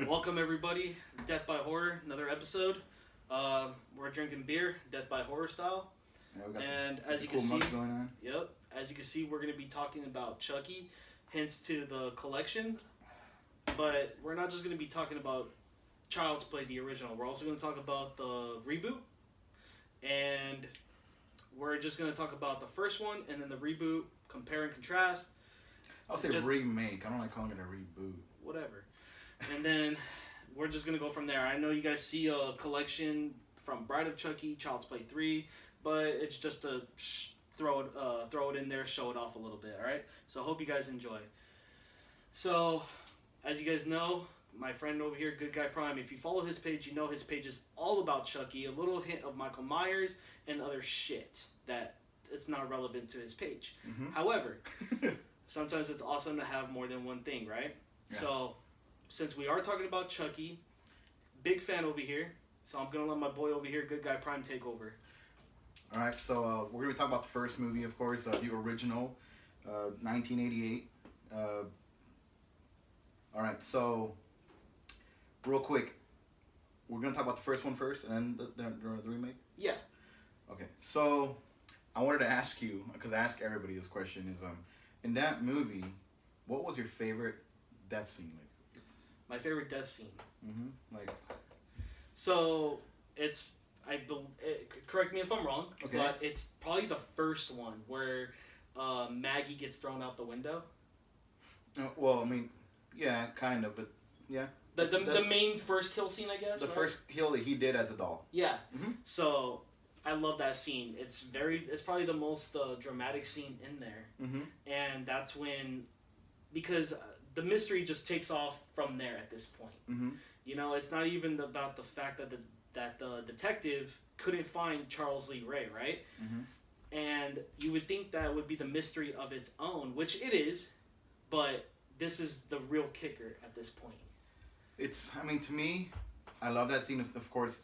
Welcome everybody, Death by Horror, another episode. We're drinking beer, Death by Horror style. Yeah, we got and as you can see, going on. Yep, as you can see, we're going to be talking about Chucky, hence to the collection. But we're not just going to be talking about Child's Play, the original. We're also going to talk about the reboot, and we're just going to talk about the first one and then the reboot, compare and contrast. I'll say remake. I don't like calling it a reboot. Whatever. And then we're just going to go from there. I know you guys see a collection from Bride of Chucky, Child's Play 3, but it's just to throw it in there, show it off a little bit, all right? So I hope you guys enjoy. So, as you guys know, my friend over here, Good Guy Prime, if you follow his page, you know his page is all about Chucky, a little hint of Michael Myers, and other shit that it's not relevant to his page. Mm-hmm. However, sometimes it's awesome to have more than one thing, right? Yeah. So, since we are talking about Chucky, big fan over here, so I'm going to let my boy over here, Good Guy Prime, take over. Alright, so we're going to talk about the first movie, of course, the original, 1988. Alright, so, real quick, we're going to talk about the first one first, and then the remake? Yeah. Okay, so, I wanted to ask you, because I ask everybody this question, is, in that movie, what was your favorite death scene? My favorite death scene. Mm-hmm. So, correct me if I'm wrong, okay, but it's probably the first one where Maggie gets thrown out the window. Well, I mean, yeah, kind of, but yeah. The main first kill scene, I guess. The right? first kill that he did as a doll. Yeah. Mm-hmm. So, I love that scene. It's probably the most dramatic scene in there. Mm-hmm. And that's when, because the mystery just takes off from there at this point. Mm-hmm. You know, it's not even about the fact that the detective couldn't find Charles Lee Ray, right? Mm-hmm. And you would think that would be the mystery of its own, which it is, but this is the real kicker at this point. To me, I love that scene. Of course,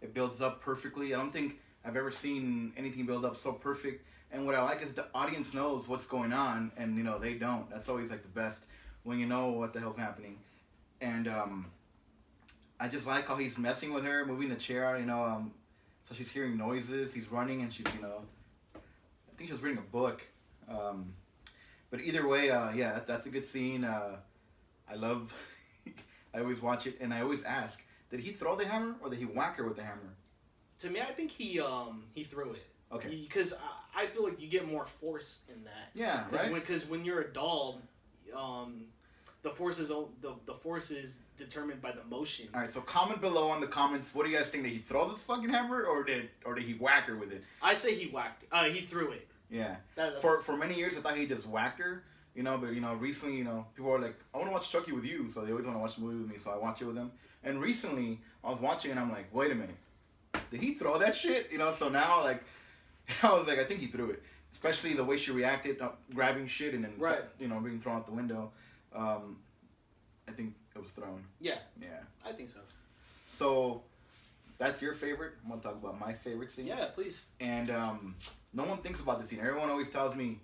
it builds up perfectly. I don't think I've ever seen anything build up so perfect. And what I like is the audience knows what's going on, and they don't. That's always like the best, when you know what the hell's happening. And I just like how he's messing with her, moving the chair, so she's hearing noises, he's running, and she's, I think she was reading a book. But either way, yeah, that's a good scene. I love, I always watch it, and I always ask, did he throw the hammer, or did he whack her with the hammer? To me, I think he threw it. Okay. Because I feel like you get more force in that. Yeah, right? Because when you're a doll, the force is determined by the motion. All right, so comment below on the comments. What do you guys think? Did he throw the fucking hammer, or did he whack her with it? I say he whacked. He threw it. Yeah. For many years, I thought he just whacked her. But recently, people are like, I want to watch Chucky with you, so they always want to watch the movie with me, so I watch it with them. And recently, I was watching, and I'm like, wait a minute, did he throw that shit? So now, like, I was like, I think he threw it. Especially the way she reacted, grabbing shit and then, right, being thrown out the window. I think it was thrown. Yeah. Yeah. I think so. So, that's your favorite. I'm going to talk about my favorite scene. Yeah, please. And no one thinks about this scene. Everyone always tells me,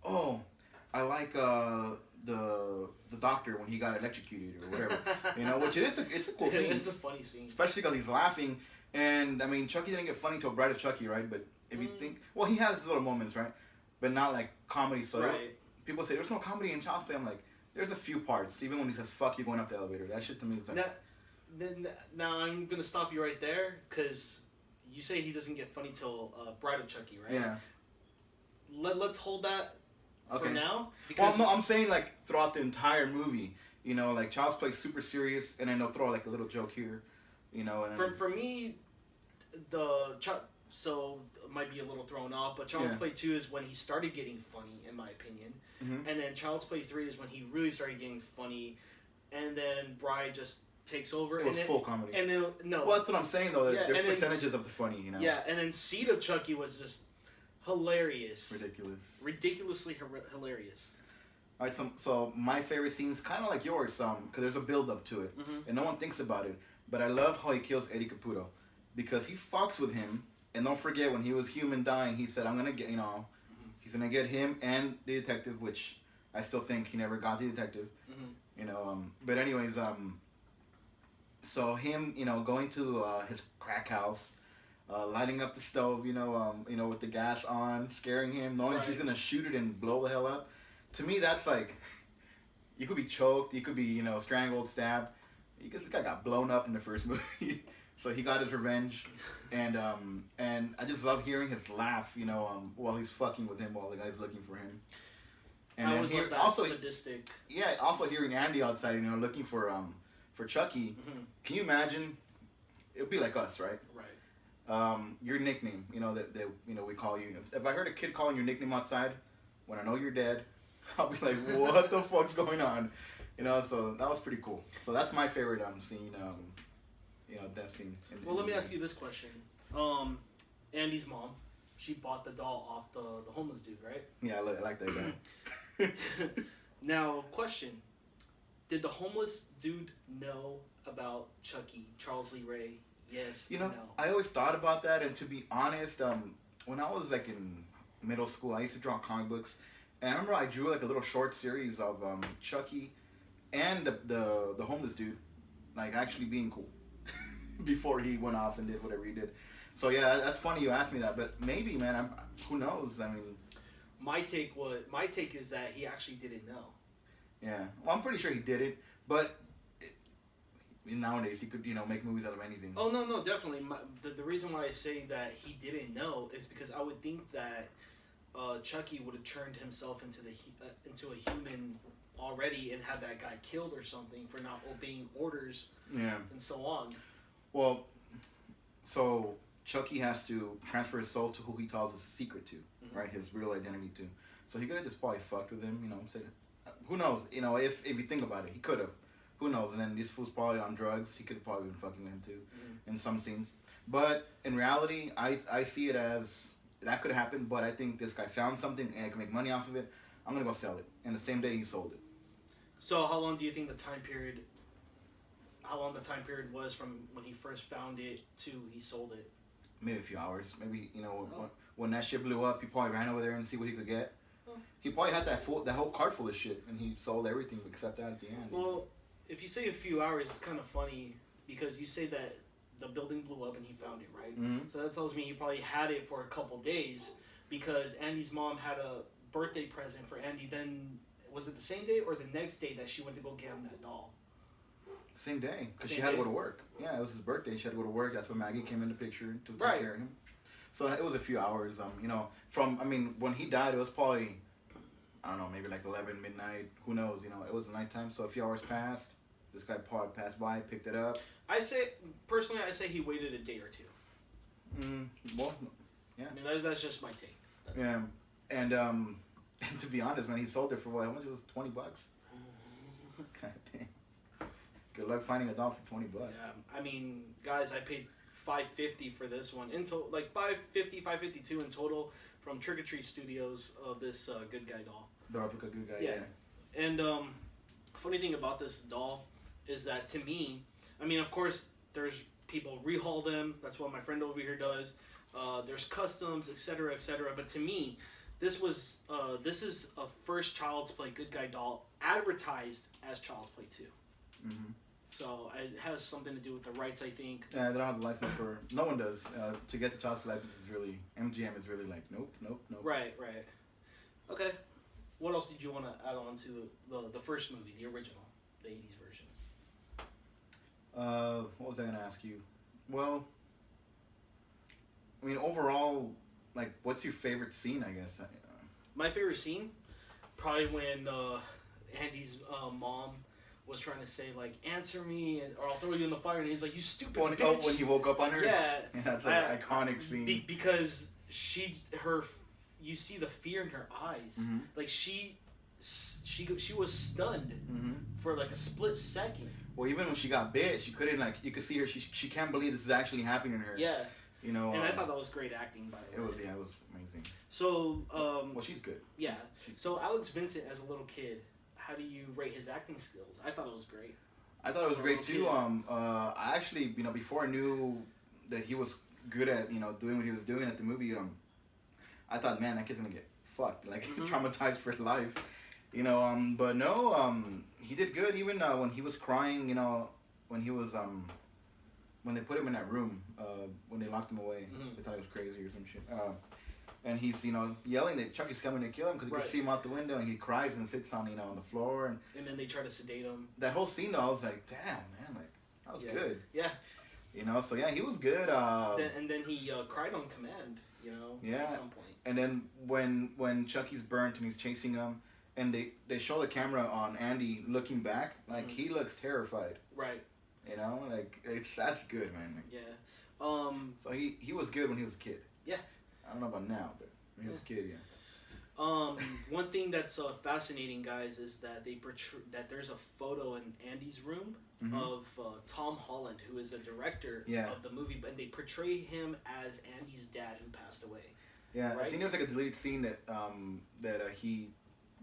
oh, I like the doctor when he got electrocuted or whatever. Which it's a cool scene. It's a funny scene. Especially because he's laughing. And, Chucky didn't get funny till Bride of Chucky, right? But if you think, well, he has his little moments, right? But not like comedy. So right. People say, there's no comedy in Child's Play. I'm like, there's a few parts. Even when he says, fuck you going up the elevator. That shit to me is like... Now I'm going to stop you right there, because you say he doesn't get funny till Bride of Chucky, right? Yeah. Let's hold that for now. Well, no, I'm saying, like, throughout the entire movie, like, Child's Play is super serious, and then they'll throw, like, a little joke here, and For me, so it might be a little thrown off, but Child's Play 2 is when he started getting funny, in my opinion. Mm-hmm. And then Child's Play 3 is when he really started getting funny, and then Bride just takes over. It was full comedy. And then, no. Well, that's what I'm saying, though. Yeah, there's percentages of the funny, Yeah, and then Seed of Chucky was just hilarious. Ridiculous. Ridiculously hilarious. All right, so my favorite scene is kind of like yours, because there's a build-up to it, and no one thinks about it. But I love how he kills Eddie Caputo, because he fucks with him. And don't forget, when he was human dying, he said, I'm going to get, he's going to get him and the detective, which I still think he never got the detective. But anyways, So him, going to his crack house, lighting up the stove, with the gas on, scaring him, knowing he's gonna shoot it and blow the hell up. To me, that's like, you could be choked, you could be, strangled, stabbed. Because this guy got blown up in the first movie, so he got his revenge, and I just love hearing his laugh, while he's fucking with him while the guy's looking for him. And I was like that also sadistic. Yeah, also hearing Andy outside, looking for Chucky. Mm-hmm. Can you imagine? It would be like us, right? Right. Your nickname, that we call you. If I heard a kid calling your nickname outside, when I know you're dead, I'll be like, what the fuck's going on? So that was pretty cool. So that's my favorite scene. Death scene. Well, let me ask you this question. Andy's mom, she bought the doll off the homeless dude, right? Yeah, I like that guy. Now, question. Did the homeless dude know about Chucky, Charles Lee Ray? Yes, no. I always thought about that, and to be honest, when I was like in middle school, I used to draw comic books, and I remember I drew like a little short series of Chucky and the homeless dude, like actually being cool before he went off and did whatever he did. So yeah, that's funny you asked me that, but maybe, man, who knows? I mean, my take is that he actually didn't know. Yeah, well, I'm pretty sure he did it, but nowadays he could, make movies out of anything. Oh no, definitely. The reason why I say that he didn't know is because I would think that Chucky would have turned himself into a human already and had that guy killed or something for not obeying orders. Yeah. And so on. Well, so Chucky has to transfer his soul to who he tells his secret to, right? His real identity to. So he could have just probably fucked with him, said, who knows? If you think about it, he could have. Who knows? And then this fool's probably on drugs. He could have probably been fucking with him too, in some scenes. But in reality, I see it as that could happen. But I think this guy found something and I can make money off of it. I'm gonna go sell it. And the same day he sold it. So how long do you think the time period? How long the time period was from when he first found it to he sold it? Maybe a few hours. Maybe when that shit blew up, he probably ran over there and see what he could get. He probably had that whole cart full of shit, and he sold everything except that at the end. Well, if you say a few hours, it's kind of funny because you say that the building blew up and he found it, right? Mm-hmm. So that tells me he probably had it for a couple days because Andy's mom had a birthday present for Andy. Then was it the same day or the next day that she went to go get him that doll? Same day, because she had to go to work. Yeah, it was his birthday. She had to go to work. That's when Maggie came in the picture to take care of him. So it was a few hours. When he died, it was probably, I don't know, maybe like 11, midnight. Who knows? It was nighttime. So a few hours passed. This guy passed by, picked it up. I say he waited a day or two. Well, yeah. I mean, that's just my take. Yeah, and to be honest, man, he sold it for what? How much? It was $20. God damn. Good luck finding a doll for $20. Yeah, I mean, guys, I paid $5.50 for this one. Like $5.50, $5.52 in total from Trick or Treat Studios of this Good Guy doll. The replica Good Guy. Yeah. And funny thing about this doll is that to me, I mean, of course, there's people rehaul them. That's what my friend over here does. There's customs, etc., etc. But to me, this is a first Child's Play Good Guy doll advertised as Child's Play 2. Mm-hmm. So it has something to do with the rights, I think. Yeah, they don't have the license for. No one does. To get the Child's Play license is really MGM is really like nope. Right. Okay. What else did you want to add on to the first movie, the original, the 80s version? What was I gonna ask you? Well, I mean, overall, like, what's your favorite scene? I guess. My favorite scene, probably when Andy's mom was trying to say like, "Answer me," or "I'll throw you in the fire," and he's like, "You stupid bitch." Oh, when he woke up on her. Yeah, that's an iconic scene. Because you see the fear in her eyes. Mm-hmm. Like she was stunned for like a split second. Well, even when she got bit, she couldn't you could see her. She can't believe this is actually happening to her. Yeah. And I thought that was great acting by the way. It was amazing. So. Well, she's good. Yeah. So Alex Vincent as a little kid, how do you rate his acting skills? I thought it was great. I thought it was great too. I actually, before I knew that he was good at, doing what he was doing at the movie, I thought, man, that kid's gonna get fucked, like traumatized for life, But no, he did good. Even when he was crying, when he was when they put him in that room, when they locked him away, they thought he was crazy or some shit. And he's, yelling that Chucky's coming to kill him because he can see him out the window, and he cries and sits on, on the floor. And then they try to sedate him. That whole scene, though, I was like, damn, man, like, that was good. Yeah. So yeah, he was good. And then he cried on command, at some point. And then when Chucky's burnt and he's chasing him, and they show the camera on Andy looking back, like, he looks terrified. Right. That's good, man. Like, yeah. So he was good when he was a kid. Yeah. I don't know about now, but when he was a kid, One thing that's fascinating, guys, is that that there's a photo in Andy's room of Tom Holland, who is the director of the movie, but they portray him as Andy's dad who passed away. Yeah, right? I think there was like a deleted scene that he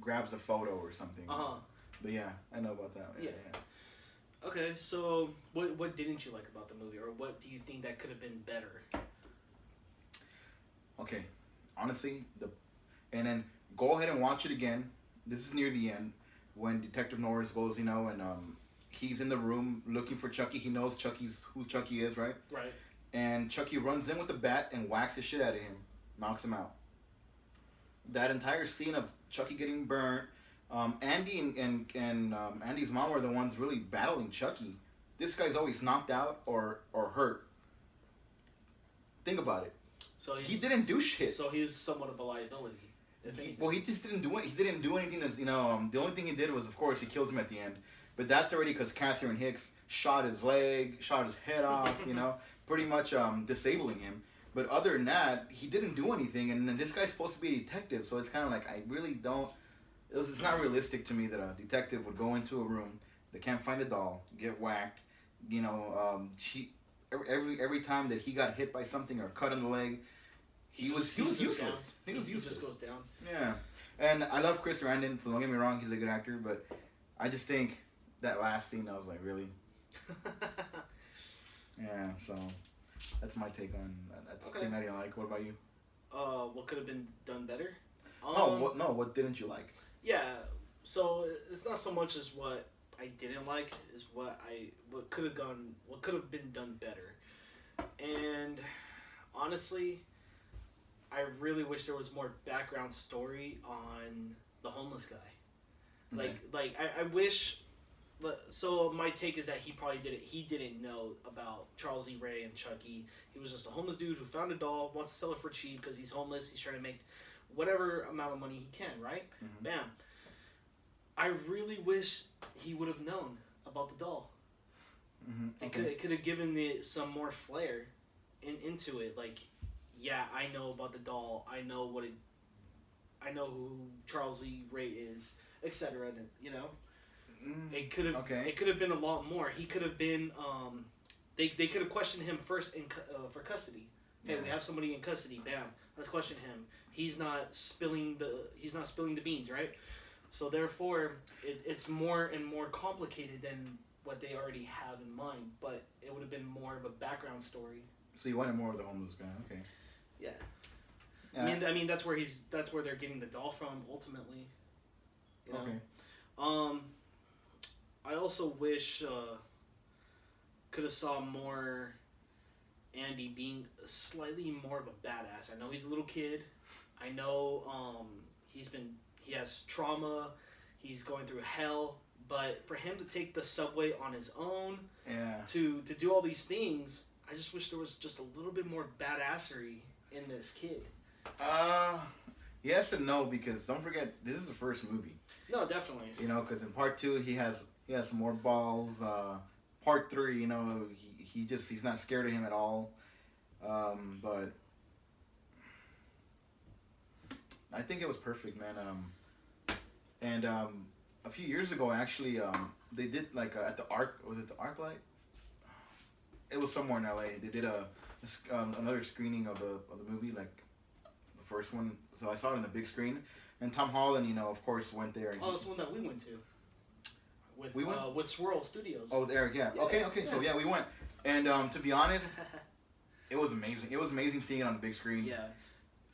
grabs a photo or something. But yeah, I know about that. Yeah. Okay, so what didn't you like about the movie, or what do you think that could have been better? Okay, honestly, and then go ahead and watch it again. This is near the end when Detective Norris goes, and he's in the room looking for Chucky. He knows who Chucky is, right? Right. And Chucky runs in with a bat and whacks the shit out of him, knocks him out. That entire scene of Chucky getting burnt, Andy and Andy's mom are the ones really battling Chucky. This guy's always knocked out or hurt. Think about it. So he didn't do shit. So he was somewhat of a liability. He just didn't do it. He didn't do anything. The only thing he did was, of course, he kills him at the end. But that's already because Catherine Hicks shot his leg, shot his head off. Pretty much disabling him. But other than that, he didn't do anything. And then this guy's supposed to be a detective, so it's kind of like I really don't. It's not realistic to me that a detective would go into a room, they can't find a doll, get whacked. Every time that he got hit by something or cut in the leg. He was useless. He just goes down. Yeah. And I love Chris Sarandon, so don't get me wrong, he's a good actor, but I just think that last scene, I was like, really? Yeah, so that's my take on that. That's the thing I didn't like. What about you? What could have been done better? What didn't you like? Yeah, so it's not so much as what I didn't like, is what could have been done better. And honestly, I really wish there was more background story on the homeless guy. Okay. I wish. So my take is that he probably didn't know about Charles E. Ray and Chucky. He was just a homeless dude who found a doll, wants to sell it for cheap because he's homeless. He's trying to make whatever amount of money he can, right? Mm-hmm. Bam. I really wish he would have known about the doll. Mm-hmm. Okay. It could have given some more flair into it. Like, yeah, I know about the doll. I know who Charles E. Ray is, etc. It could have. Okay. It could have been a lot more. He could have been. They could have questioned him first for custody. Hey, we have somebody in custody. Bam. Let's question him. He's not spilling the beans, right? So therefore, it's more and more complicated than what they already have in mind. But it would have been more of a background story. So you wanted more of the homeless guy, okay? Yeah. I mean that's where they're getting the doll from ultimately. Okay. I also wish could have saw more Andy being slightly more of a badass. I know he's a little kid. I know he has trauma. He's going through hell. But for him to take the subway on his own, to do all these things, I just wish there was just a little bit more badassery in this kid. Yes and no, because don't forget, this is the first movie. No, definitely. Because in part 2 he has some more balls. Part 3, he's not scared of him at all. But I think it was perfect, man. And a few years ago, actually, they did at the Arc. Was it the ArcLight? It was somewhere in LA. They did another screening of the movie, like the first one. So I saw it on the big screen, and Tom Holland, of course, went there. And that's the one that we went to. With Swirl Studios. Oh, there, yeah. Okay. Yeah. So yeah, we went, and to be honest, it was amazing. It was amazing seeing it on the big screen.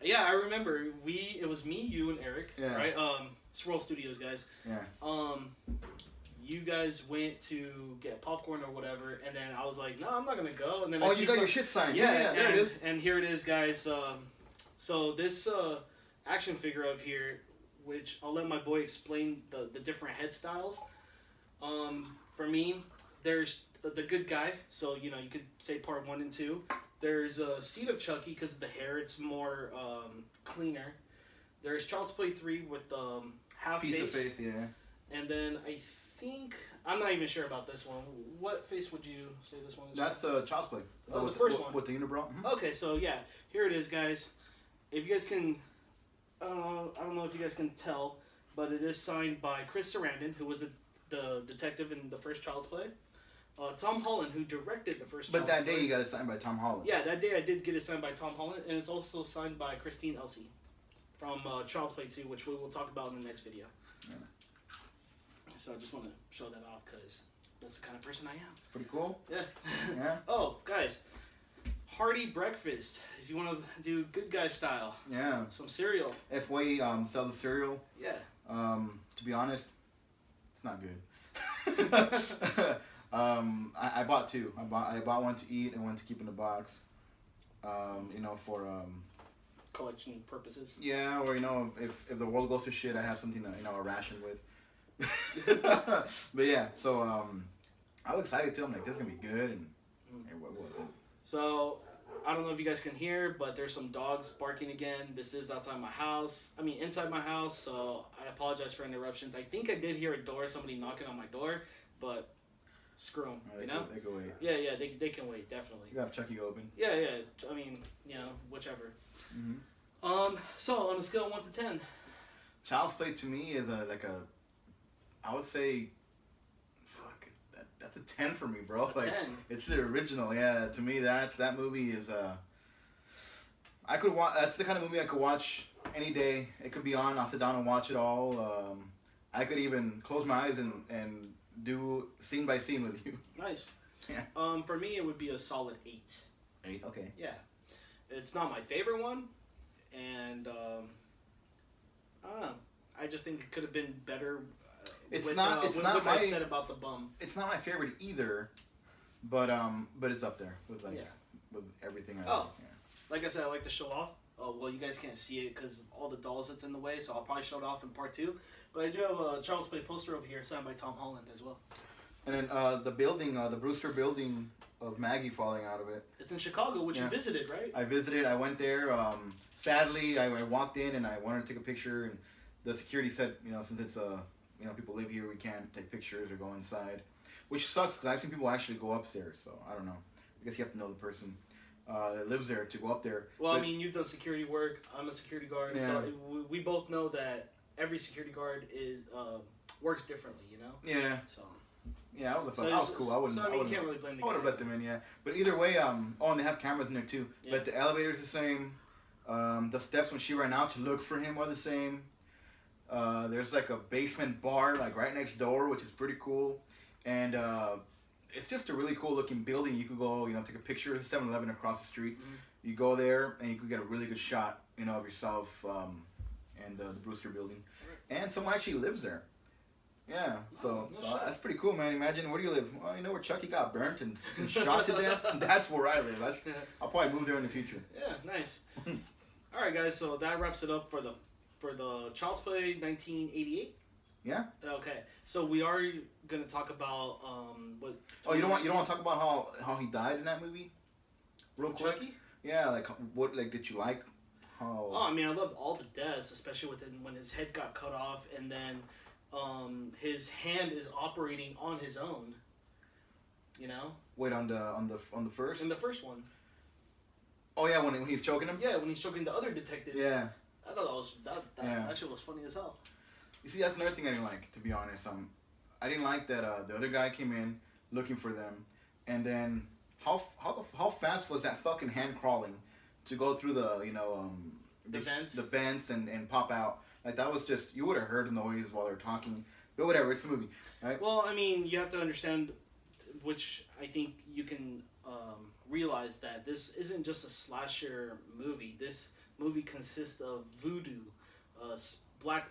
Yeah, I remember. It was me, you, and Eric. Yeah. Right. Swirl Studios guys. Yeah. you guys went to get popcorn or whatever, and then I was like, no, I'm not gonna go. And then you got your shit signed. Yeah, there it is. And here it is, guys. So this action figure of here, which I'll let my boy explain the different head styles. For me, there's the good guy, so you could say part 1 and 2. There's a Seed of Chucky because of the hair; it's more cleaner. There's Child's Play 3 with half pizza face. Yeah. And then I think I'm not even sure about this one. What face would you say this one is? That's Child's Play. Oh, the first one with the unibrow. Mm-hmm. Okay, so yeah, here it is, guys. If you guys can, I don't know if you guys can tell, but it is signed by Chris Sarandon, who was the detective in the first Child's Play. Tom Holland, who directed the first. But that day you got it signed by Tom Holland. Yeah, that day I did get it signed by Tom Holland, and it's also signed by Christine Elsey from Child's Play 2, which we will talk about in the next video. Yeah. So I just want to show that off because that's the kind of person I am. It's pretty cool. Yeah. Yeah. Oh, guys. Hearty breakfast. If you want to do good guy style. Yeah. Some cereal. F-Way sells a cereal. Yeah. To be honest, it's not good. I bought 2. I bought one to eat and one to keep in the box. For collection purposes. Yeah, or if the world goes to shit, I have something to a ration with. But yeah, so I was excited too. I'm like, this is gonna be good. And what was it? So I don't know if you guys can hear, but there's some dogs barking again. This is outside my house. I mean, inside my house. So I apologize for interruptions. I think I did hear a door, somebody knocking on my door, but screw them. They can wait. Yeah, they can wait, definitely. You have Chucky open. Yeah. I mean, whichever. Mm-hmm. So on a scale of 1 to 10. Child's Play to me is I would say, that's a 10 for me, bro. 10. It's the original. Yeah, to me that movie is I could watch. That's the kind of movie I could watch any day. It could be on. I'll sit down and watch it all. I could even close my eyes and do scene by scene with you. Nice. Yeah. For me, it would be a solid 8. 8. Okay. Yeah, it's not my favorite one, and I don't know. I just think it could have been better. It's not what I said about the bum. It's not my favorite either, but it's up there with with everything. Like I said, I like to show off. Oh well, you guys can't see it because all the dolls that's in the way, so I'll probably show it off in part 2. But I do have a Child's Play poster over here signed by Tom Holland as well. And then the building, the Brewster building of Maggie falling out of it. It's in Chicago, which you visited, right? I visited. I went there. Sadly, I walked in and I wanted to take a picture, and the security said, since it's people live here, we can't take pictures or go inside, which sucks because I've seen people actually go upstairs. So I don't know. I guess you have to know the person that lives there to go up there. Well, I mean, you've done security work. I'm a security guard, so we both know that every security guard works differently. Yeah. So. Yeah, that was cool. You can't really blame the guy. I would have let them in, yeah. But either way, and they have cameras in there too. Yeah. But the elevator's the same. The steps when she ran out to look for him are the same. There's like a basement bar right next door, which is pretty cool. And it's just a really cool looking building. You could go, take a picture. There's a 7-Eleven across the street. Mm-hmm. You go there and you could get a really good shot, of yourself and the Brewster building. Right. And someone actually lives there. Yeah, so that's pretty cool, man. Imagine, where do you live? Well, where Chucky got burnt and shot to death? That's where I live. I'll probably move there in the future. Yeah, nice. All right, guys, so that wraps it up for the Child's Play 1988. Yeah. Okay, so we are going to talk about what... Oh, you don't want to talk about how he died in that movie? Real quick? Chucky? Yeah, what did you like? How... Oh, I mean, I loved all the deaths, especially when his head got cut off and then... his hand is operating on his own. Wait, on the first? In the first one. Oh yeah, when he's choking him. Yeah, when he's choking the other detective. Yeah. I thought that shit was funny as hell. You see, that's another thing I didn't like, to be honest. I didn't like that the other guy came in looking for them, and then how fast was that fucking hand crawling to go through the vents and pop out. That was just, you would have heard the noise while they were talking. But whatever, it's a movie, right? Well, I mean, you have to understand, which I think you can realize that this isn't just a slasher movie. This movie consists of voodoo, black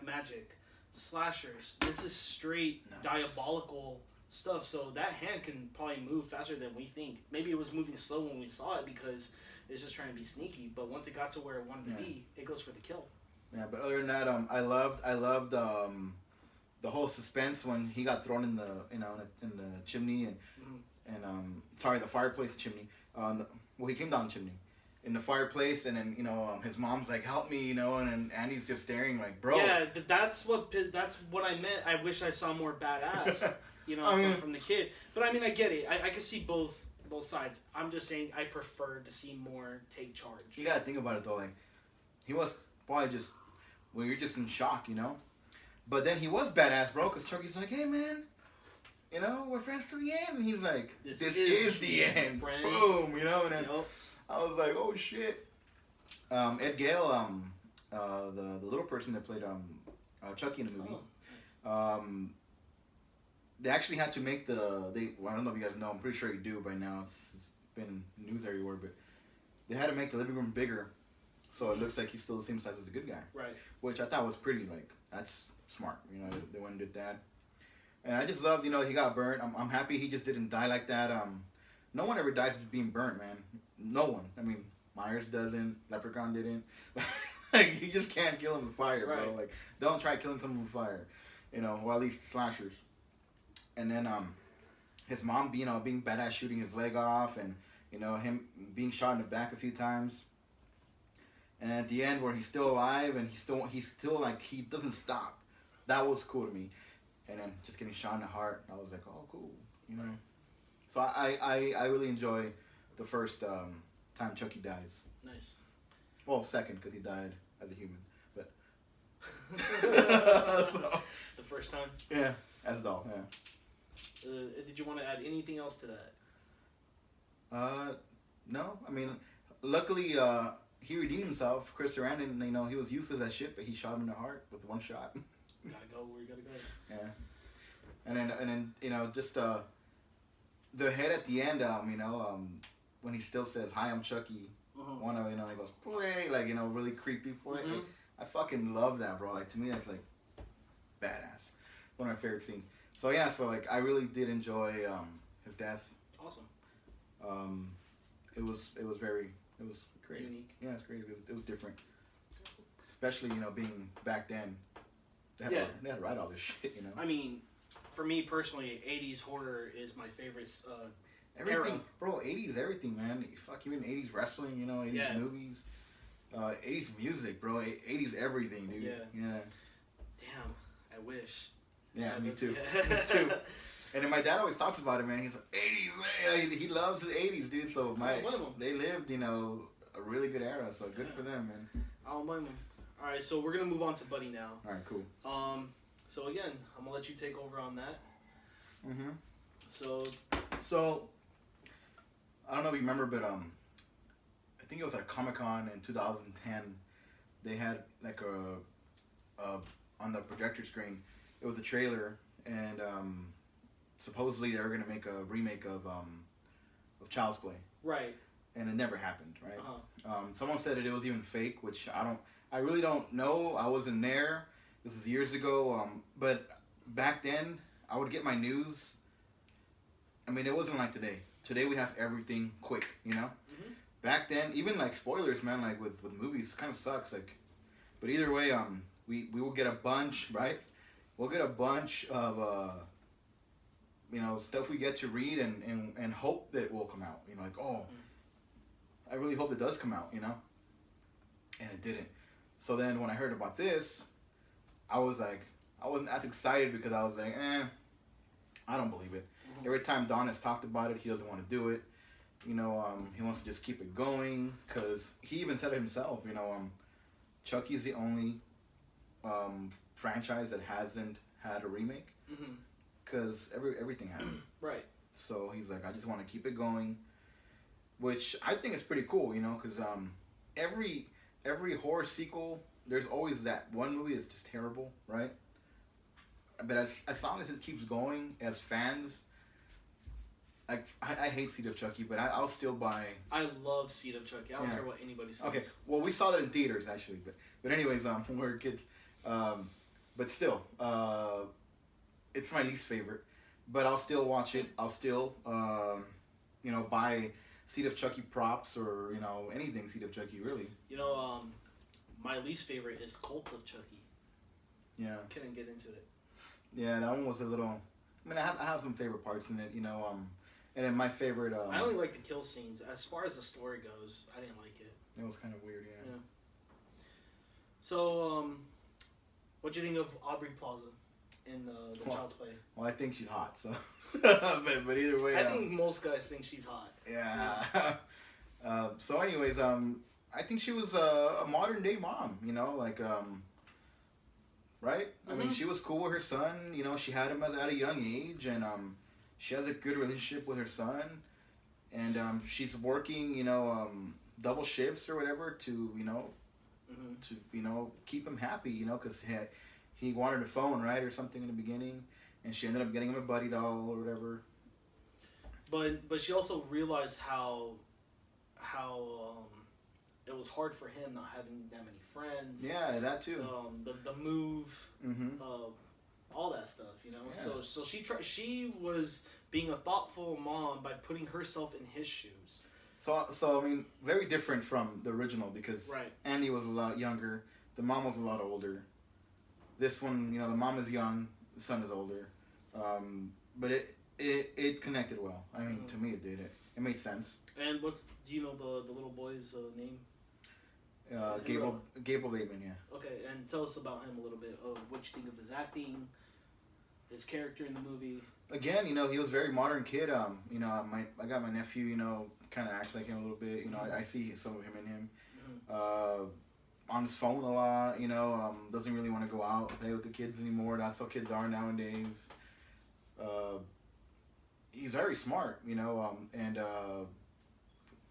magic. slashers. This is straight diabolical stuff. So that hand can probably move faster than we think. Maybe it was moving slow when we saw it because it's just trying to be sneaky. But once it got to where it wanted to be, it goes for the kill. Yeah, but other than that, I loved the whole suspense when he got thrown in the in the chimney and the fireplace chimney. He came down the chimney in the fireplace, and then his mom's like, help me, and Andy's just staring like, bro. Yeah, that's what I meant. I wish I saw more badass, from the kid. But I mean, I get it. I can see both sides. I'm just saying I prefer to see more take charge. You gotta think about it though, like he was probably just you're just in shock, But then he was badass, bro, because Chucky's like, hey man, we're friends to the end, and he's like, this is the end, friend. Boom, and then I was like, oh shit. Ed Gale, the little person that played Chucky in the movie, they actually had to make I don't know if you guys know, I'm pretty sure you do by now, it's been news everywhere, but they had to make the living room bigger, so it looks like he's still the same size as a good guy. Right. Which I thought was pretty, that's smart, they went and did that. And I just loved, he got burnt. I'm happy he just didn't die like that. No one ever dies of being burnt, man. No one. I mean, Myers doesn't. Leprechaun didn't. Like, you just can't kill him with fire, bro. Like, don't try killing someone with fire. Well, at least slashers. And then his mom, being badass, shooting his leg off, and him being shot in the back a few times. And at the end, where he's still alive and he's still like, he doesn't stop. That was cool to me. And then just getting shot in the heart, I was like, oh, cool, So I really enjoy the first time Chucky dies. Nice. Well, second, because he died as a human, but so. The first time. Yeah, as a doll. Yeah. Did you want to add anything else to that? No. I mean, luckily he redeemed himself. Chris Sarandon, he was useless as shit, but he shot him in the heart with one shot. Gotta go where you gotta go. Yeah. And then just the head at the end, when he still says, "Hi, I'm Chucky." He goes, "Play," like, really creepy play. Like, I fucking love that, bro. Like, to me, that's like badass. One of my favorite scenes. So yeah, like, I really did enjoy his death. Awesome. It was creative. Unique. Yeah, it's creative. It was different. Especially, being back then. They had to write all this shit, I mean, for me personally, 80s horror is my favorite everything, era. Bro, 80s everything, man. Fuck, even 80s wrestling, 80s movies. 80s music, bro. 80s everything, dude. Yeah. Damn, I wish. Yeah, me too. Me too. And then my dad always talks about it, man. He's like, 80s, man. He loves the 80s, dude. So they lived, a really good era. So good for them, man. I don't blame them. All right, so we're gonna move on to Buddy now. All right, cool. So again, I'm gonna let you take over on that. So I don't know if you remember, but I think it was at a Comic-Con in 2010. They had like on the projector screen, it was a trailer, and supposedly they were gonna make a remake of Child's Play. Right. And it never happened, right? Someone said it was even fake, which I really don't know. I wasn't there. This is years ago. But back then, I would get my news. I mean, it wasn't like today. Today we have everything quick, Back then, even like spoilers, man, like with movies, kind of sucks. Like, but either way, we will get a bunch, right? We'll get a bunch of stuff we get to read and hope that it will come out. Like, oh, I really hope it does come out, and it didn't. So then when I heard about this, I wasn't as excited because I was like, I don't believe it. Every time Don has talked about it, he doesn't want to do it. He wants to just keep it going because he even said it himself. Chucky's the only franchise that hasn't had a remake because everything has. Right. So he's like, I just want to keep it going, which I think is pretty cool. Because every horror sequel, there's always that one movie that's just terrible, right? But as long as it keeps going, as fans, I hate Seed of Chucky, but I'll still buy. I love Seed of Chucky. I don't care what anybody says. Okay, well, we saw that in theaters actually, but anyways, when we were kids, but still, it's my least favorite. But I'll still watch it. I'll still, buy Seed of Chucky props or anything Seed of Chucky really. My least favorite is Cult of Chucky. Yeah. Couldn't get into it. Yeah, that one was a little. I mean, I have some favorite parts in it, and then my favorite. I only like the kill scenes. As far as the story goes, I didn't like it. It was kind of weird, yeah. So, what'd you think of Aubrey Plaza in the Child's Play? Well, I think she's hot, so. but either way. I think most guys think she's hot. Yeah. So, anyways, I think she was a modern day mom. Right? Mm-hmm. I mean, she was cool with her son. She had him at a young age, and she has a good relationship with her son, and she's working, double shifts or whatever to, to keep him happy, because he wanted a phone, right, or something in the beginning, and she ended up getting him a buddy doll or whatever. But she also realized how it was hard for him not having that many friends. Yeah, that too. The move, mm-hmm. all that stuff, Yeah. So she was being a thoughtful mom by putting herself in his shoes. So I mean, very different from the original because right. Andy was a lot younger, the mom was a lot older. This one, the mom is young, the son is older, but it connected well. I mean, to me, it did. It made sense. And do you know the little boy's name? Gable Bateman, yeah. Okay, and tell us about him a little bit. What you think of his acting, his character in the movie. Again, he was a very modern kid. I got my nephew, kind of acts like him a little bit. I see some of him in him. Mm-hmm. On his phone a lot, doesn't really want to go out and play with the kids anymore. That's how kids are nowadays. He's very smart, and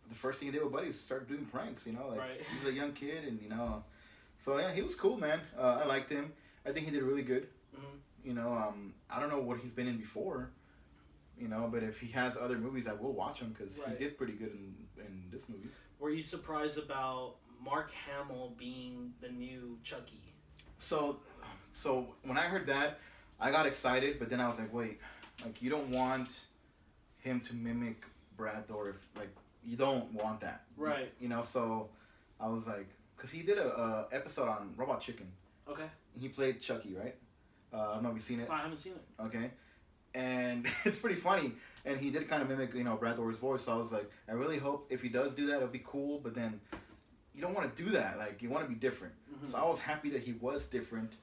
the first thing he did with Buddy is start doing pranks, right. He's a young kid, and so yeah, he was cool, man. I liked him. I think he did really good. Mm-hmm. I don't know what he's been in before, but if he has other movies, I will watch him because right. he did pretty good in this movie. Were you surprised about Mark Hamill being the new Chucky? So when I heard that, I got excited, but then I was like, wait, you don't want him to mimic Brad Dourif, you don't want that, right? So I was like, because he did a episode on Robot Chicken. Okay. He played Chucky, right? I don't know if you've seen it. I haven't seen it. Okay. And it's pretty funny, and he did kind of mimic, Brad Dourif's voice. So I was like, I really hope if he does do that, it'll be cool. But then, you don't want to do that. You want to be different. Mm-hmm. So I was happy that he was different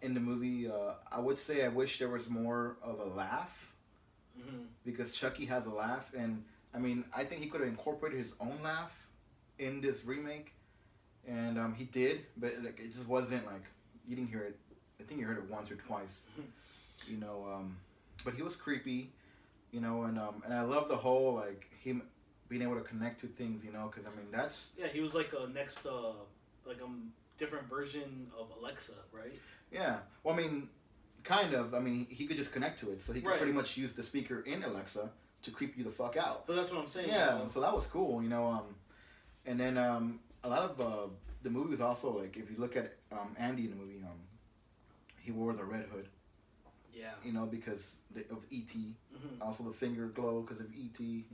in the movie. I would say I wish there was more of a laugh. Mm-hmm. Because Chucky has a laugh, and I mean, I think he could have incorporated his own laugh in this remake, and he did, but it just wasn't you didn't hear it. I think you heard it once or twice, but he was creepy, and I love the whole him being able to connect to things, because I mean that's he was like a next different version of Alexa, right? Yeah, well, I mean, kind of. I mean, he could just connect to it, so he could right. pretty much use the speaker in Alexa to creep you the fuck out. But that's what I'm saying. Yeah, so that was cool, and then a lot of the movies also, if you look at Andy in the movie, he wore the red hood. Yeah. Because of E.T. Mm-hmm. Also the finger glow because of E.T.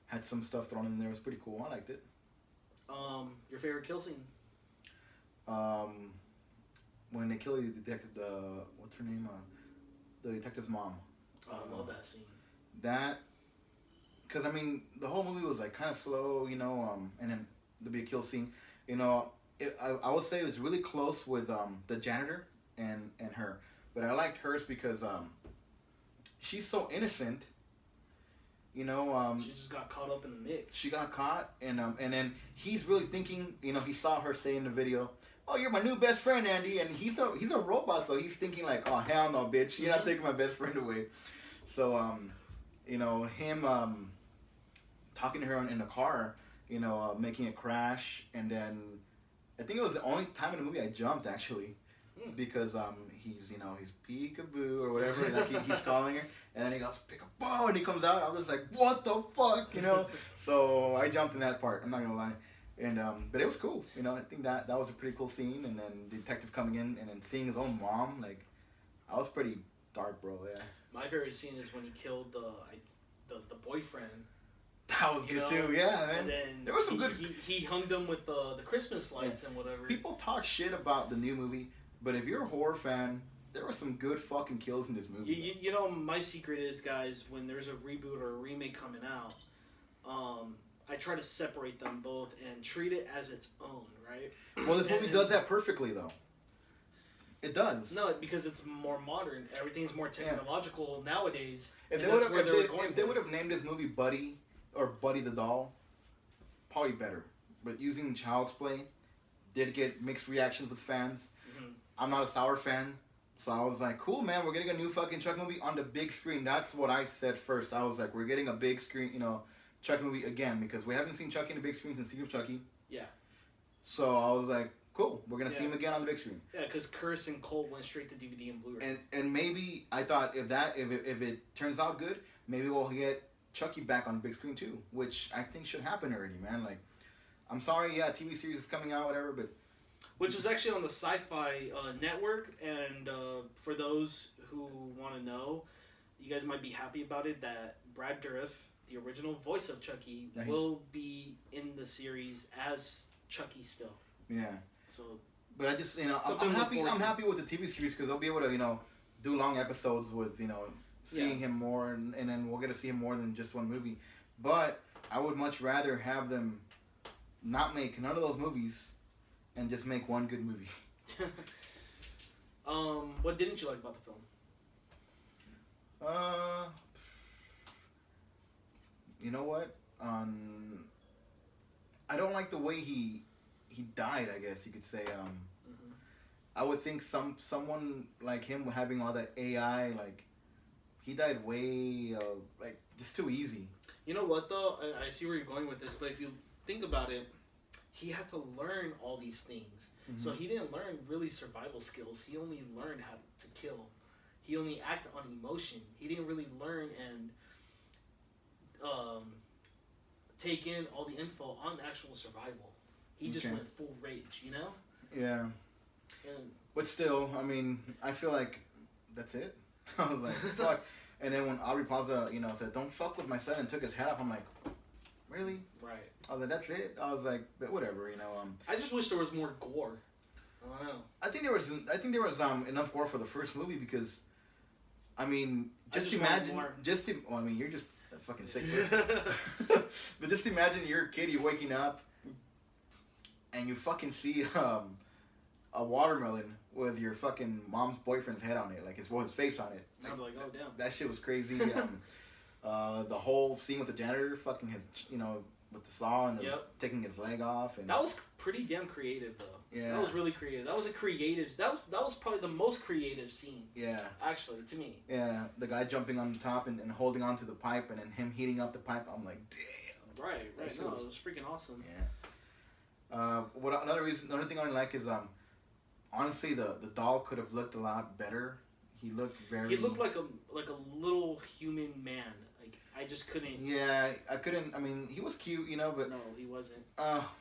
Had some stuff thrown in there. It was pretty cool. I liked it. Your favorite kill scene? When they kill the detective, what's her name? The detective's mom. I love that scene. That, because I mean, the whole movie was kind of slow, and then the big kill scene, I would say it was really close with the janitor and her, but I liked hers because she's so innocent. She just got caught up in the mix. She got caught, and then he's really thinking, he saw her say in the video, "Oh, you're my new best friend, Andy," and he's a robot, so he's thinking "Oh, hell no, bitch, you're not taking my best friend away." So him talking to her in the car, making it crash, and then I think it was the only time in the movie I jumped actually, because he's he's peekaboo or whatever, he's calling her, and then he goes peekaboo, and he comes out. I was like, what the fuck, So I jumped in that part. I'm not gonna lie, And but it was cool. You know, I think that was a pretty cool scene. And then the detective coming in and then seeing his own mom, like, I was pretty dark, bro. Yeah. My favorite scene is when he killed the boyfriend. That was good too. Yeah, man. And then there was some good. He hung them with the Christmas lights and whatever. People talk shit about the new movie, but if you're a horror fan, there were some good fucking kills in this movie. You know, my secret is, guys, when there's a reboot or a remake coming out, I try to separate them both and treat it as its own, right? Well, this movie does that perfectly, though. It does. No, because it's more modern. Everything's more technological nowadays. If they would have named this movie Buddy or Buddy the Doll, probably better. But using Child's Play did get mixed reactions with fans. Mm-hmm. I'm not a sour fan, so I was like, cool, man, we're getting a new fucking Chucky movie on the big screen. That's what I said first. I was like, we're getting a big screen, you know, Chucky movie again, because we haven't seen Chucky in the big screen since Secret of Chucky. Yeah. So I was like, cool, we're gonna see him again on the big screen. Yeah, because Curse and Colt went straight to DVD and Blu-ray. And maybe I thought if it turns out good, maybe we'll get Chucky back on the big screen too, which I think should happen already, man. Like, I'm sorry, yeah, TV series is coming out, whatever, but which is actually on the Sci-Fi network, and for those who want to know, you guys might be happy about it that Brad Dourif, the original voice of Chucky, will be in the series as Chucky still. Yeah. So, but I just, you know, I'm happy with the TV series because they'll be able to, you know, do long episodes with, you know, seeing him more, and then we're gonna see him more than just one movie. But I would much rather have them not make none of those movies and just make one good movie. What didn't you like about the film? You know what? I don't like the way he died, I guess you could say. I would think someone like him having all that AI, like, he died way, like, just too easy. You know what, though? I see where you're going with this, but if you think about it, he had to learn all these things. Mm-hmm. So he didn't learn really survival skills. He only learned how to kill. He only acted on emotion. He didn't really learn and take in all the info on actual survival. He just went full rage, you know? Yeah. But still, I mean, I feel like that's it. I was like, fuck. And then when Aubrey Plaza, you know, said, don't fuck with my son, and took his head off, I'm like, really? Right. I was like, that's it? I was like, but whatever, you know. I just wish there was more gore. I don't know. I think there was enough gore for the first movie because, I mean, well, I mean, you're just a fucking sick person. But just imagine you're a kid, you're waking up, and you fucking see a watermelon with your fucking mom's boyfriend's head on it, like his face on it. Like, I'm like, oh damn. That shit was crazy. The whole scene with the janitor fucking his, you know, with the saw and taking his leg off, and that was pretty damn creative though. Yeah, that was really creative. That was a creative. That was probably the most creative scene. Yeah, actually, to me. Yeah, the guy jumping on the top and holding onto the pipe, and then him heating up the pipe. I'm like, damn. Right. No, it was freaking awesome. Yeah. Another thing I didn't like is honestly the doll could have looked a lot better. He looked like a little human man. Like, I just couldn't. Yeah, I couldn't. I mean, he was cute, you know, but no, he wasn't.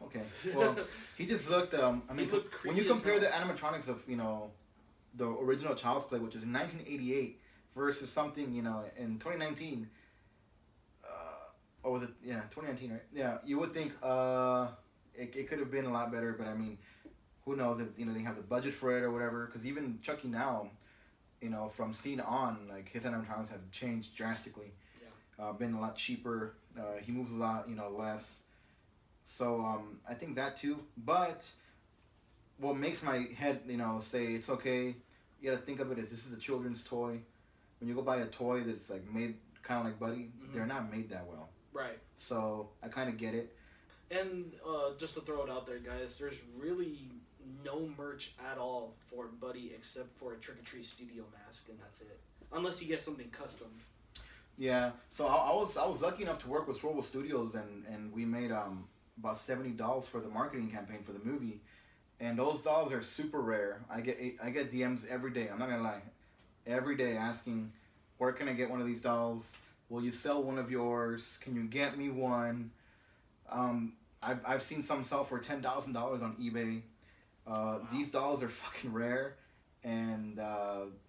Okay. Well, he just looked. I mean, when you compare the animatronics of, you know, the original Child's Play, which is in 1988, versus something, you know, in 2019. Or was it? Yeah, 2019, right? Yeah, you would think it could have been a lot better, but I mean, who knows if, you know, they have the budget for it or whatever? Because even Chucky now, you know, from scene on, like, his animatronics have changed drastically. Yeah. Been a lot cheaper. He moves a lot, you know, less. So I think that too. But what makes my head, you know, say it's okay, you gotta think of it as this is a children's toy. When you go buy a toy that's like made kind of like Buddy, they're not made that well. Right. So I kind of get it. And just to throw it out there, guys, there's really no merch at all for Buddy except for a Trick or Treat Studio mask, and that's it. Unless you get something custom. Yeah. So I was lucky enough to work with Swirl Studios, and we made about $70 for the marketing campaign for the movie, and those dolls are super rare. I get DMs every day. I'm not gonna lie, every day asking, where can I get one of these dolls? Will you sell one of yours? Can you get me one? I've seen some sell for $10,000 on eBay. Wow. These dolls are fucking rare, and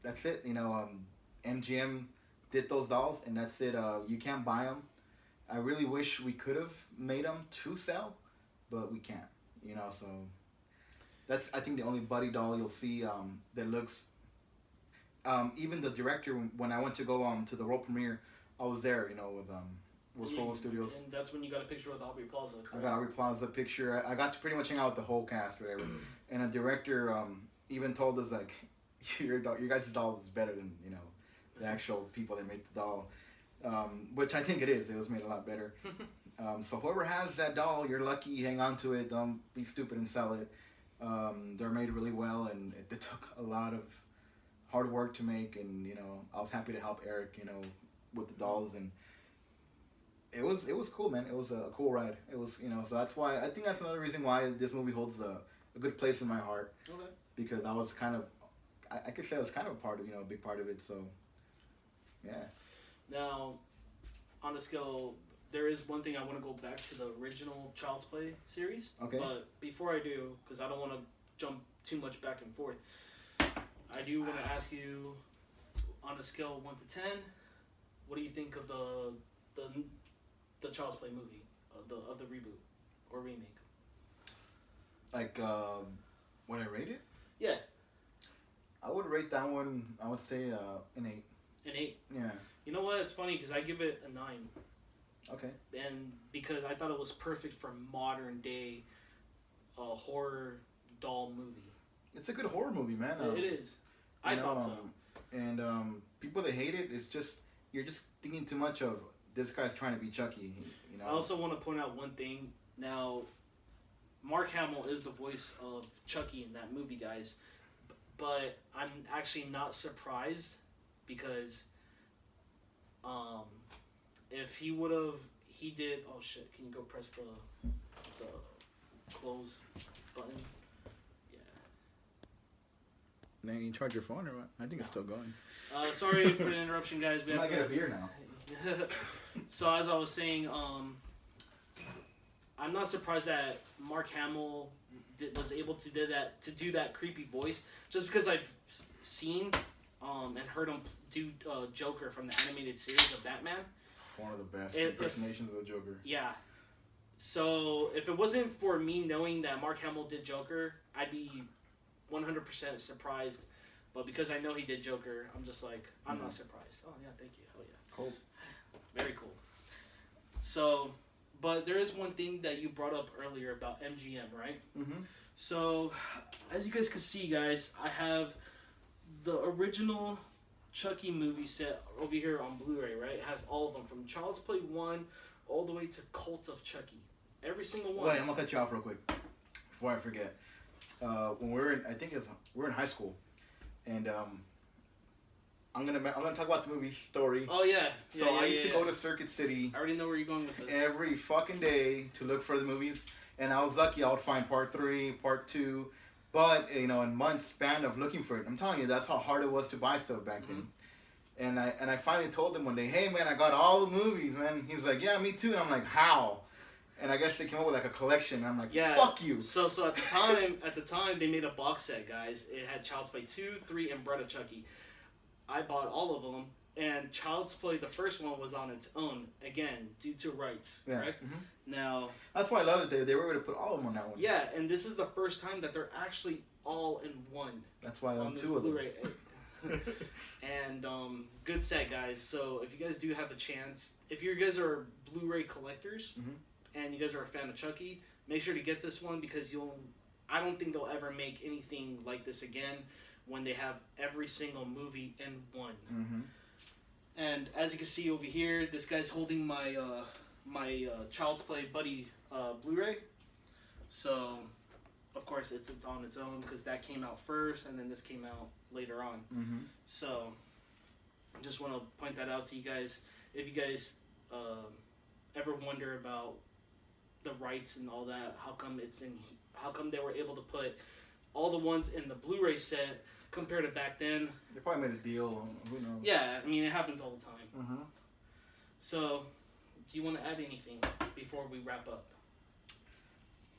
that's it. MGM did those dolls, and that's it. You can't buy them. I really wish we could have made them to sell, but we can't. So that's, I think, the only Buddy doll you'll see that looks. Even the director, when I went to go to the world premiere, I was there. With Roll Studios. And that's when you got a picture with Aubrey Plaza. Correct? I got Aubrey Plaza picture. I got to pretty much hang out with the whole cast, whatever. And the director even told us, like, your guys' doll is better than the actual people that make the doll, which I think it is. It was made a lot better. So whoever has that doll, you're lucky. Hang on to it. Don't be stupid and sell it. They're made really well, and it took a lot of hard work to make. And I was happy to help Eric, with the dolls, and it was cool, man. It was a cool ride. It was, so that's why I think that's another reason why this movie holds a good place in my heart. Okay. Because I was kind of, I could say I was kind of a part of, a big part of it. So, yeah. Now, on the scale, there is one thing I want to go back to the original Child's Play series. Okay. But before I do, because I don't want to jump too much back and forth, I do want to ask you, on a scale of 1 to 10, what do you think of the Child's Play movie, of the reboot or remake? Like, what I rate it? Yeah. I would rate that one, I would say an 8. An 8? Yeah. You know what? It's funny because I give it a 9. Okay. And because I thought it was perfect for modern day horror doll movie. It's a good horror movie, man. It is. I thought so. And people that hate it, it's just, you're just thinking too much of this guy's trying to be Chucky. I also want to point out one thing. Now, Mark Hamill is the voice of Chucky in that movie, guys. But I'm actually not surprised because if he would have, he did. Oh shit! Can you go press the close button? Yeah. Now you charge your phone or what? I think it's still going. Sorry for the interruption, guys. We I have might get a beer now. So as I was saying, I'm not surprised that Mark Hamill was able to do that creepy voice, just because I've seen and heard him do Joker from the animated series of Batman. One of the best impersonations of the Joker. Yeah. So if it wasn't for me knowing that Mark Hamill did Joker, I'd be 100% surprised. But because I know he did Joker, I'm just like, I'm not surprised. Oh yeah, thank you. Hell yeah. Cool. Very cool. So, but there is one thing that you brought up earlier about MGM, right? Mm-hmm. So, as you guys can see, guys, I have the original Chucky movie set over here on Blu-ray, right? It has all of them from Child's Play 1 all the way to Cult of Chucky. Every single one. Wait, I'm gonna cut you off real quick before I forget. When we were in, we were in high school, and I'm gonna talk about the movie story. Oh yeah. So I used to go to Circuit City. I already know where you're going with this. Every fucking day to look for the movies, and I was lucky I would find part 3, part 2. But in months span of looking for it, I'm telling you, that's how hard it was to buy stuff back then. And I finally told him one day, hey man, I got all the movies, man. He was like, yeah, me too. And I'm like, how? And I guess they came up with like a collection. And I'm like, yeah, fuck you. So at the time they made a box set, guys. It had Child's Play 2, 3, and Bride of Chucky. I bought all of them, and Child's Play, the first one, was on its own, again, due to rights, correct? Mm-hmm. Now... That's why I love it. They were able to put all of them on that one. Yeah, and this is the first time that they're actually all in one. That's why I own 2 of those. And good set, guys. So if you guys do have a chance, if you guys are Blu-ray collectors, and you guys are a fan of Chucky, make sure to get this one, because I don't think they'll ever make anything like this again when they have every single movie in one. Mm-hmm. And as you can see over here, this guy's holding my Child's Play Buddy Blu-ray. So, of course, it's on its own because that came out first, and then this came out later on. Mm-hmm. So, I just want to point that out to you guys. If you guys ever wonder about the rights and all that, how come they were able to put all the ones in the Blu-ray set compared to back then? They probably made a deal. Who knows? Yeah, I mean, it happens all the time. Mm-hmm. So, do you want to add anything before we wrap up?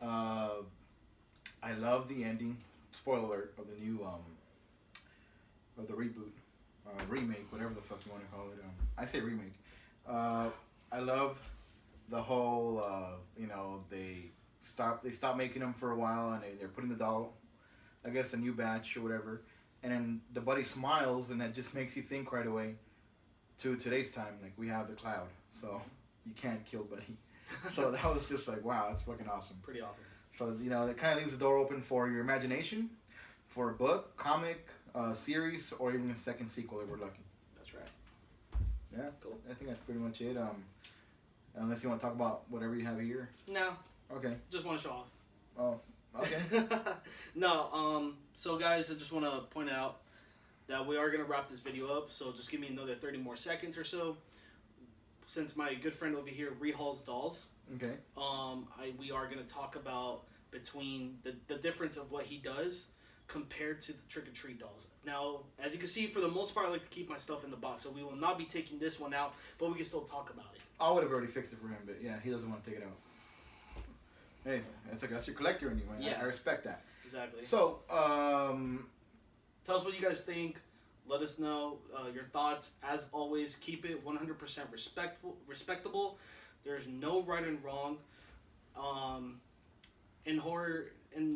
I love the ending. Spoiler alert of the new of the reboot, remake, whatever the fuck you want to call it. I say remake. I love the whole. They stop making them for a while, and they're putting the doll, I guess, a new batch or whatever, and then the buddy smiles, and that just makes you think right away to today's time. Like, we have the cloud, so you can't kill Buddy. So that was just like, wow, that's fucking awesome. Pretty awesome. So, that kind of leaves the door open for your imagination, for a book, comic, series, or even a second sequel if we're lucky. That's right. Yeah, cool. I think that's pretty much it. Unless you want to talk about whatever you have here. No. Okay. Just want to show off. Oh, okay. No, so guys, I just want to point out that we are going to wrap this video up, so just give me another 30 more seconds or so. Since my good friend over here rehauls dolls, okay. We are going to talk about between the difference of what he does compared to the trick-or-treat dolls. Now, as you can see, for the most part, I like to keep my stuff in the box, so we will not be taking this one out, but we can still talk about it. I would have already fixed it for him, but yeah, he doesn't want to take it out. Hey, that's your collector anyway. Yeah. I respect that. Exactly. So, tell us what you guys think. Let us know your thoughts. As always, keep it 100% respectable. There's no right and wrong. In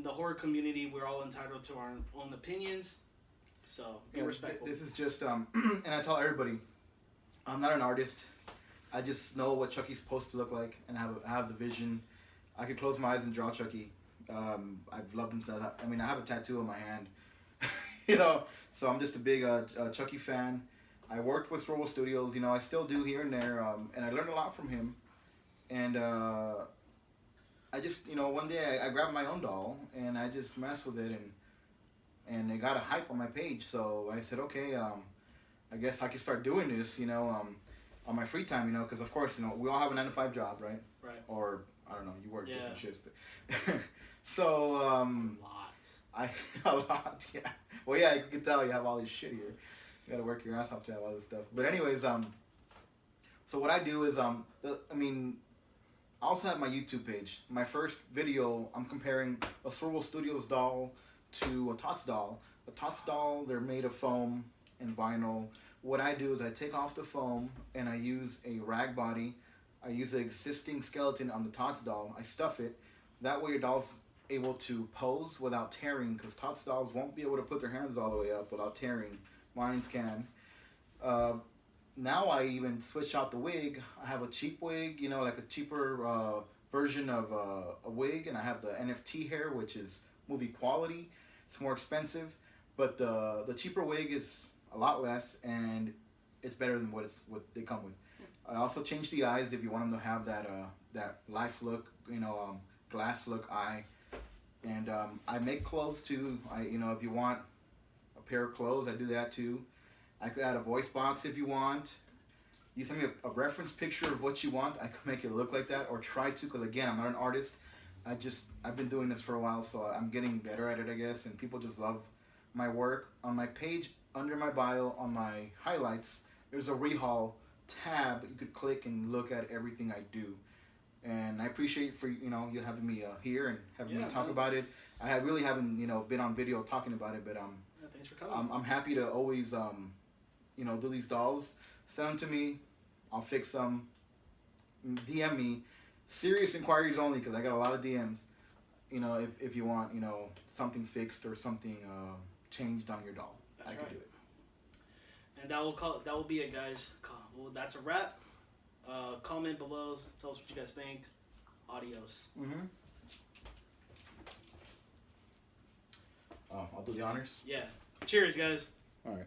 the horror community, we're all entitled to our own opinions. So be respectful. This is just and I tell everybody, I'm not an artist. I just know what Chucky's supposed to look like, and I have the vision. I could close my eyes and draw Chucky. I've loved him. I have a tattoo on my hand. So I'm just a big Chucky fan. I worked with Robo Studios, I still do here and there, and I learned a lot from him. And I just, one day I grabbed my own doll, and I just messed with it, and it got a hype on my page. So I said, okay, I guess I can start doing this, on my free time, because of course, we all have a 9-to-5 job, right? Right. Or, I don't know, you work different shifts, but so, a lot, yeah. Well, yeah, you can tell you have all this shit here. You gotta work your ass off to have all this stuff. But anyways, so what I do is, I also have my YouTube page. My first video, I'm comparing a Sorbo Studios doll to a Tots doll. A Tots doll, they're made of foam and vinyl. What I do is I take off the foam and I use a rag body. I use an existing skeleton on the Tots doll. I stuff it. That way your doll's able to pose without tearing, because Tots dolls won't be able to put their hands all the way up without tearing. Mine's can. Now I even switch out the wig. I have a cheap wig, like a cheaper version of a wig, and I have the NFT hair, which is movie quality. It's more expensive, but the cheaper wig is a lot less, and it's better than what they come with. I also change the eyes if you want them to have that life look, glass look eye. And I make clothes too. If you want a pair of clothes, I do that too. I could add a voice box if you want. You send me a reference picture of what you want, I can make it look like that, or try to, because again, I'm not an artist. I've been doing this for a while, so I'm getting better at it, I guess, and people just love my work. On my page, under my bio, on my highlights, there's a rehaul tab. You could click and look at everything I do. And I appreciate for you having me here and having me talk about it. I really haven't been on video talking about it, but thanks for coming. I'm happy to always do these dolls. Send them to me. I'll fix them. DM me. Serious inquiries only, because I got a lot of DMs. If you want something fixed or something changed on your doll, I can do it. And that will be it, guys. Well, that's a wrap. Comment below. Tell us what you guys think. Adios. I'll do the honors. Yeah. Cheers, guys. All right.